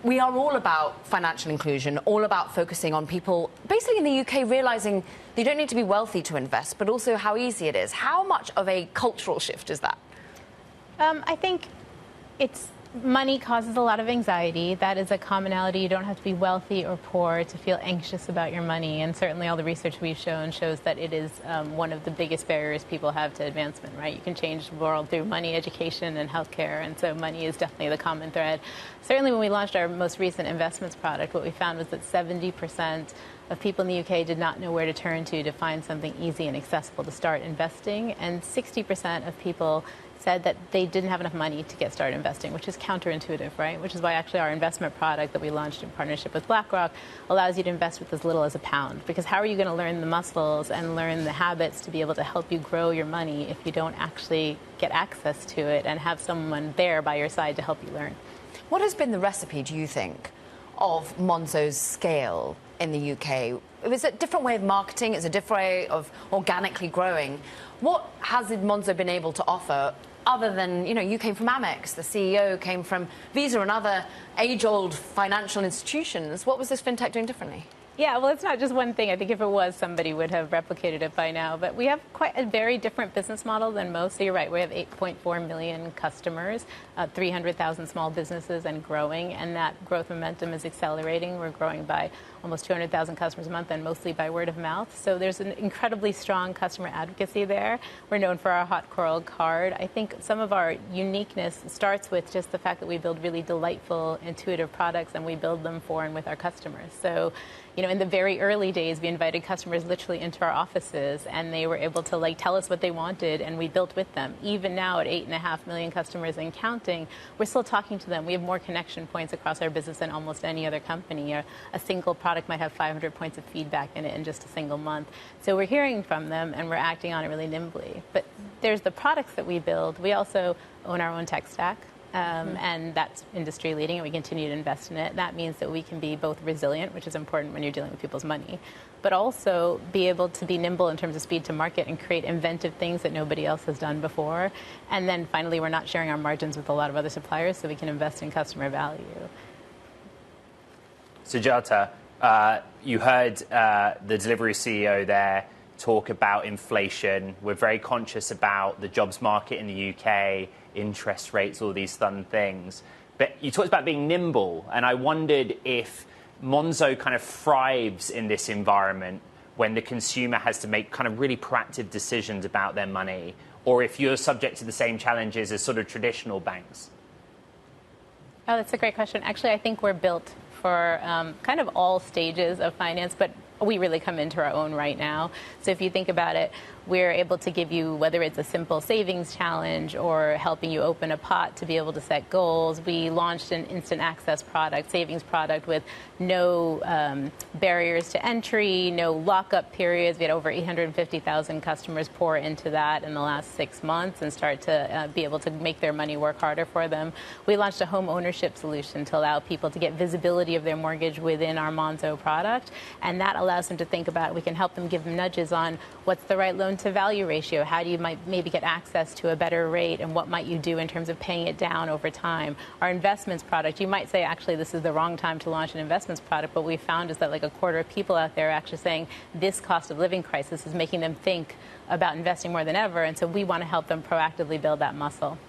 we are all about financial inclusion, all about focusing on people, basically in the UK, realizing you don't need to be wealthy to invest, but also how easy it is. How much of a cultural shift is that? I think money causes a lot of anxiety. That is a commonality. You don't have to be wealthy or poor to feel anxious about your money. And certainly all the research we've shown shows that it is one of the biggest barriers people have to advancement, right? You can change the world through money, education, and healthcare. And so money is definitely the common thread. Certainly when we launched our most recent investments product, what we found was that 70% of people in the UK did not know where to turn to find something easy and accessible to start investing. And 60% of people said that they didn't have enough money to get started investing, which is counterintuitive, right? Which is why actually our investment product that we launched in partnership with BlackRock allows you to invest with as little as £1. Because how are you going to learn the muscles and learn the habits to be able to help you grow your money if you don't actually get access to it and have someone there by your side to help you learn? What has been the recipe, do you think, of Monzo's scale in the UK? Is it a different way of marketing? It's a different way of organically growing. What has Monzo been able to offer other than, you came from Amex, the CEO came from Visa and other age-old financial institutions. What was this fintech doing differently? Yeah, well, it's not just one thing. I think if it was, somebody would have replicated it by now. But we have quite a very different business model than most. So you're right, we have 8.4 million customers, 300,000 small businesses and growing. And that growth momentum is accelerating. We're growing by almost 200,000 customers a month and mostly by word of mouth. So there's an incredibly strong customer advocacy there. We're known for our hot coral card. I think some of our uniqueness starts with just the fact that we build really delightful, intuitive products and we build them for and with our customers. So, in the very early days, we invited customers literally into our offices and they were able to tell us what they wanted and we built with them. Even now at 8.5 million customers and counting, we're still talking to them. We have more connection points across our business than almost any other company. A single product might have 500 points of feedback in it in just a single month. So we're hearing from them and we're acting on it really nimbly. But there's the products that we build. We also own our own tech stack. And that's industry leading, and we continue to invest in it. That means that we can be both resilient, which is important when you're dealing with people's money, but also be able to be nimble in terms of speed to market and create inventive things that nobody else has done before. And then finally, we're not sharing our margins with a lot of other suppliers, so we can invest in customer value. Sujata, you heard the delivery CEO there talk about inflation. We're very conscious about the jobs market in the UK, interest rates, all these fun things. But you talked about being nimble, and I wondered if Monzo kind of thrives in this environment when the consumer has to make kind of really proactive decisions about their money, or if you're subject to the same challenges as sort of traditional banks. Oh, that's a great question. Actually, I think we're built for kind of all stages of finance, but we really come into our own right now. So if you think about it, we're able to give you, whether it's a simple savings challenge or helping you open a pot to be able to set goals. We launched an instant access product, savings product, with no barriers to entry, no lockup periods. We had over 850,000 customers pour into that in the last 6 months and start to be able to make their money work harder for them. We launched a home ownership solution to allow people to get visibility of their mortgage within our Monzo product, and that allows them to think about, we can help them, give them nudges on what's the right loan to value ratio, how do you maybe get access to a better rate, and what might you do in terms of paying it down over time. Our investments product, you might say actually this is the wrong time to launch an investments product, but we found is that a quarter of people out there are actually saying this cost of living crisis is making them think about investing more than ever, and so we want to help them proactively build that muscle.